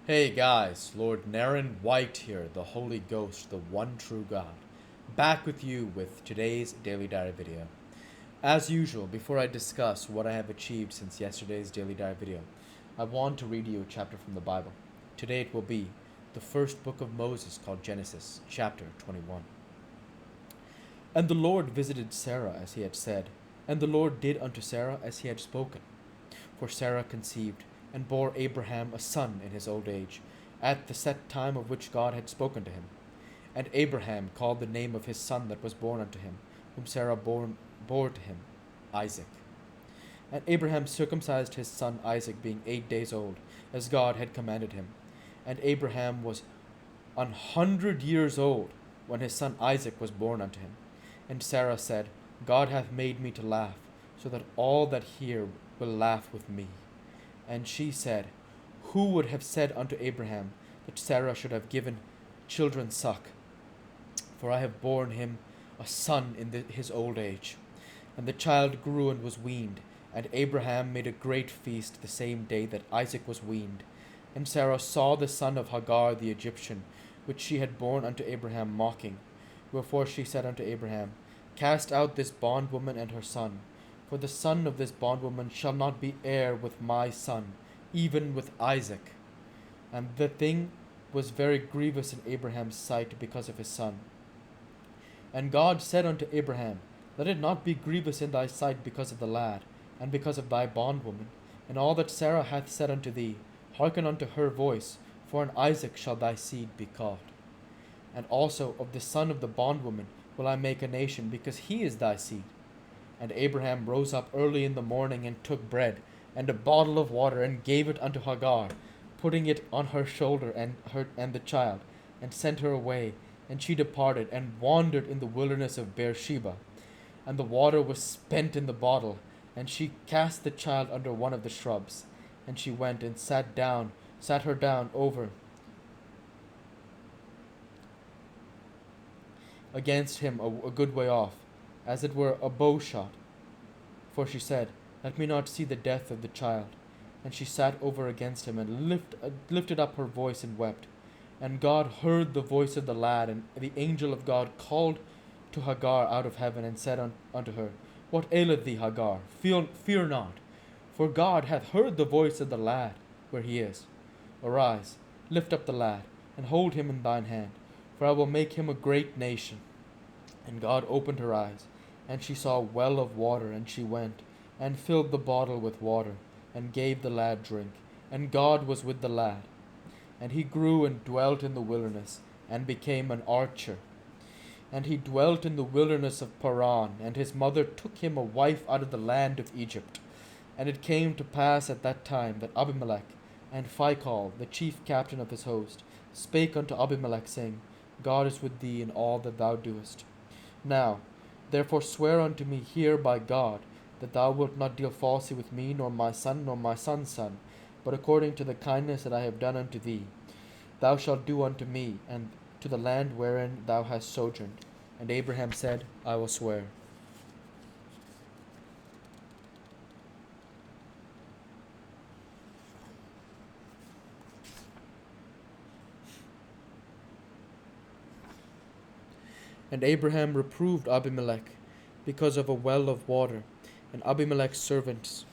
Hey guys, Lord Naren White here, the Holy Ghost, the one true God, back with you with today's Daily Diary video. As usual, before I discuss what I have achieved since yesterday's Daily Diary video, I want to read you a chapter from the Bible. Today it will be the first book of Moses called Genesis, chapter 21. And the Lord visited Sarah as he had said, and the Lord did unto Sarah as he had spoken. For Sarah conceived, and bore Abraham a son in his old age, at the set time of which God had spoken to him. And Abraham called the name of his son that was born unto him, whom Sarah bore to him, Isaac. And Abraham circumcised his son Isaac, being 8 days old, as God had commanded him. And Abraham was 100 years old when his son Isaac was born unto him. And Sarah said, God hath made me to laugh, so that all that hear will laugh with me. And she said, Who would have said unto Abraham that Sarah should have given children suck? For I have borne him a son in his old age. And the child grew and was weaned, and Abraham made a great feast the same day that Isaac was weaned. And Sarah saw the son of Hagar the Egyptian, which she had borne unto Abraham, mocking. Wherefore she said unto Abraham, Cast out this bondwoman and her son, for the son of this bondwoman shall not be heir with my son, even with Isaac. And the thing was very grievous in Abraham's sight because of his son. And God said unto Abraham, Let it not be grievous in thy sight because of the lad, and because of thy bondwoman, and all that Sarah hath said unto thee. Hearken unto her voice, for in Isaac shall thy seed be called. And also of the son of the bondwoman will I make a nation, because he is thy seed. And Abraham rose up early in the morning, and took bread, and a bottle of water, and gave it unto Hagar, putting it on her shoulder and the child, and sent her away. And she departed, and wandered in the wilderness of Beersheba. And the water was spent in the bottle, and she cast the child under one of the shrubs. And she went and sat her down over against him a good way off, as it were a bow shot. For she said, Let me not see the death of the child. And she sat over against him, and lifted up her voice, and wept. And God heard the voice of the lad, and the angel of God called to Hagar out of heaven, and said unto her, What aileth thee, Hagar? Fear not, for God hath heard the voice of the lad where he is. Arise, lift up the lad, and hold him in thine hand, for I will make him a great nation. And God opened her eyes, and she saw a well of water, and she went, and filled the bottle with water, and gave the lad drink. And God was with the lad. And he grew and dwelt in the wilderness, and became an archer. And he dwelt in the wilderness of Paran, and his mother took him a wife out of the land of Egypt. And it came to pass at that time that Abimelech and Phicol, the chief captain of his host, spake unto Abimelech, saying, God is with thee in all that thou doest. Now, therefore swear unto me here by God, that thou wilt not deal falsely with me, nor my son, nor my son's son, but according to the kindness that I have done unto thee, thou shalt do unto me, and to the land wherein thou hast sojourned. And Abraham said, I will swear. And Abraham reproved Abimelech because of a well of water, and Abimelech's servants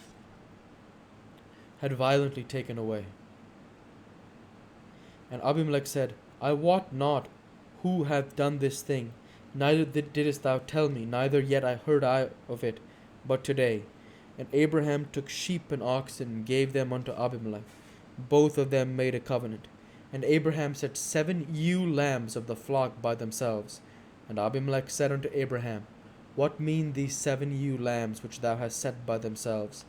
had violently taken away. And Abimelech said, I wot not who hath done this thing, neither didst thou tell me, neither yet I heard I of it, but today. And Abraham took sheep and oxen, and gave them unto Abimelech. Both of them made a covenant. And Abraham set 7 ewe lambs of the flock by themselves. And Abimelech said unto Abraham, What mean these 7 ewe lambs which thou hast set by themselves?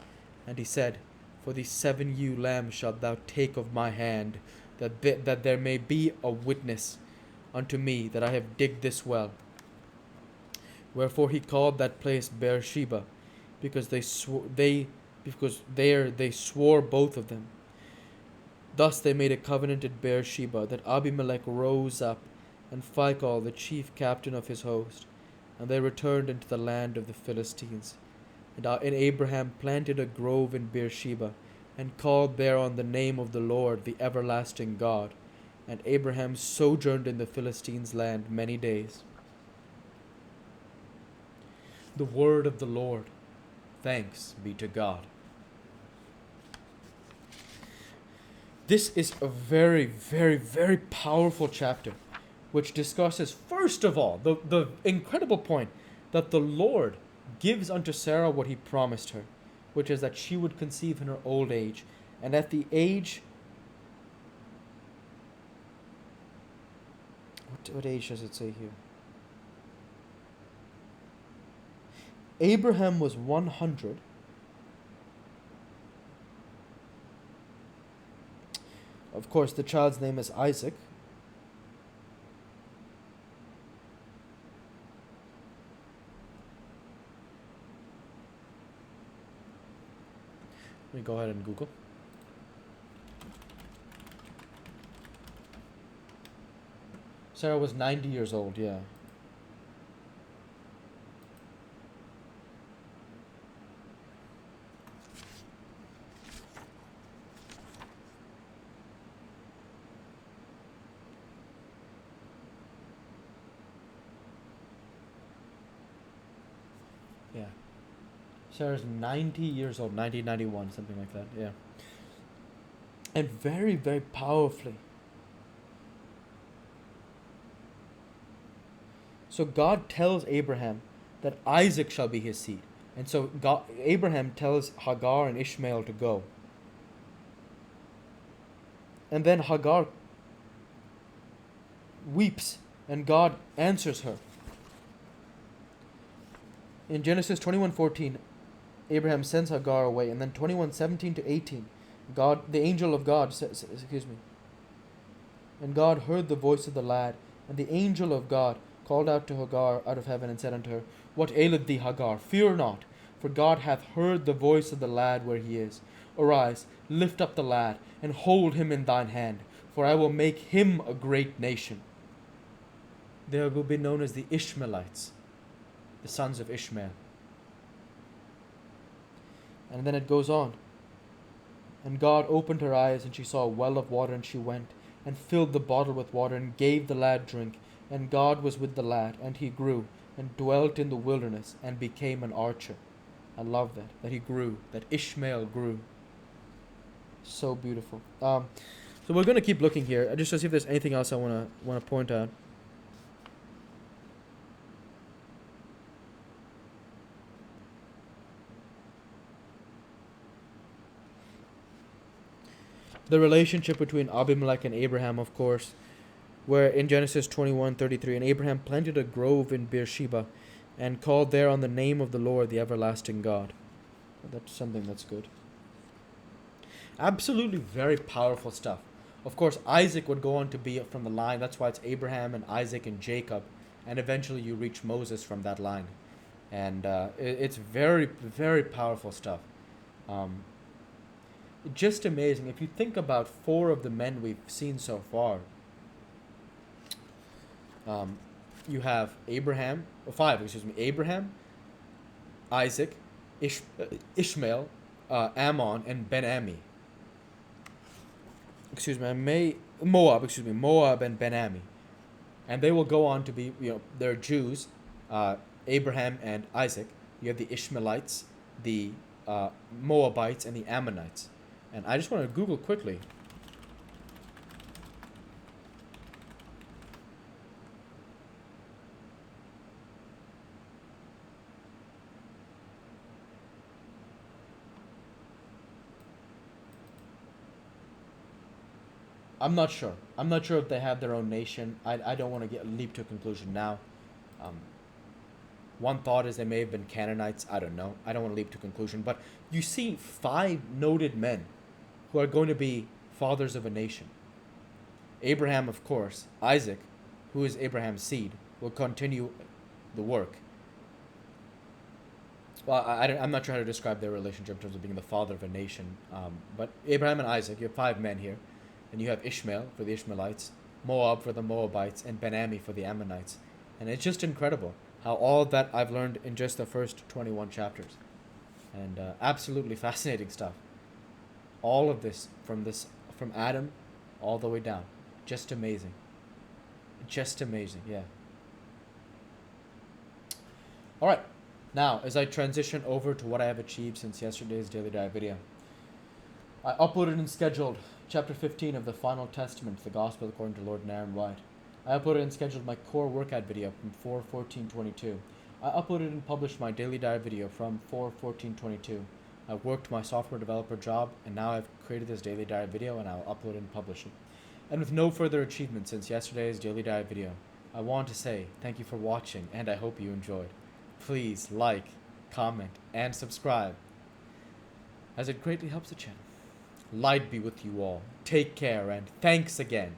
And he said, For these 7 ewe lambs shalt thou take of my hand, that there may be a witness unto me that I have digged this well. Wherefore he called that place Beersheba, because there they swore both of them. Thus they made a covenant at Beersheba, that Abimelech rose up, and Phicol the chief captain of his host, and they returned into the land of the Philistines. And Abraham planted a grove in Beersheba, and called thereon the name of the Lord, the everlasting God. And Abraham sojourned in the Philistines' land many days. The word of the Lord. Thanks be to God. This is a very, very, very powerful chapter, which discusses, first of all, the incredible point that the Lord gives unto Sarah what he promised her, which is that she would conceive in her old age. And at the age... What age does it say here? Abraham was 100. Of course, the child's name is Isaac. Let me go ahead and Google. Sarah was 90 years old, yeah. Yeah. Sarah's 90 years old, 1991, something like that, yeah. And very, very powerfully. So God tells Abraham that Isaac shall be his seed. And so Abraham tells Hagar and Ishmael to go. And then Hagar weeps, and God answers her. In Genesis 21:14, Abraham sends Hagar away, and then 21:17 to 18, the angel of God says, and God heard the voice of the lad, and the angel of God called out to Hagar out of heaven and said unto her, What aileth thee, Hagar? Fear not, for God hath heard the voice of the lad where he is. Arise, lift up the lad, and hold him in thine hand, for I will make him a great nation. They will be known as the Ishmaelites, the sons of Ishmael. And then it goes on. And God opened her eyes, and she saw a well of water, and she went, and filled the bottle with water, and gave the lad drink. And God was with the lad, and he grew, and dwelt in the wilderness, and became an archer. I love that he grew, that Ishmael grew. So beautiful. So we're going to keep looking here, just to see if there's anything else I want to point out. The relationship between Abimelech and Abraham, of course, where in Genesis 21:33, and Abraham planted a grove in Beersheba, and called there on the name of the Lord, the everlasting God. That's something that's good. Absolutely very powerful stuff. Of course, Isaac would go on to be from the line. That's why it's Abraham and Isaac and Jacob, and eventually you reach Moses from that line. And it's very, very powerful stuff. Just amazing. If you think about 4 of the men we've seen so far, you have Abraham, Abraham, Isaac, Ishmael, Ammon, and Ben-Ami. Moab and Ben-Ami. And they will go on to be, they're Jews, Abraham and Isaac. You have the Ishmaelites, the Moabites, and the Ammonites. And I just want to Google quickly. I'm not sure. I'm not sure if they have their own nation. I don't want to leap to a conclusion now. One thought is they may have been Canaanites. I don't know. I don't want to leap to a conclusion. But you see 5 noted men who are going to be fathers of a nation. Abraham, of course. Isaac, who is Abraham's seed, will continue the work. Well, I'm not sure how to describe their relationship in terms of being the father of a nation. But Abraham and Isaac, you have 5 men here. And you have Ishmael for the Ishmaelites, Moab for the Moabites, and Ben-Ami for the Ammonites. And it's just incredible how all that I've learned in just the first 21 chapters. And absolutely fascinating stuff. All of this from Adam all the way down. Just amazing. Just amazing, yeah. All right. Now, as I transition over to what I have achieved since yesterday's Daily Dive video, I uploaded and scheduled chapter 15 of the Final Testament, the Gospel according to Lord Naren White. I uploaded and scheduled my core workout video from 4:14:22. I uploaded and published my Daily Dive video from 4:14:22. I worked my software developer job, and now I've created this Daily Dive video, and I'll upload and publish it. And with no further achievement since yesterday's Daily Dive video, I want to say thank you for watching, and I hope you enjoyed. Please like, comment, and subscribe, as it greatly helps the channel. Light be with you all. Take care, and thanks again.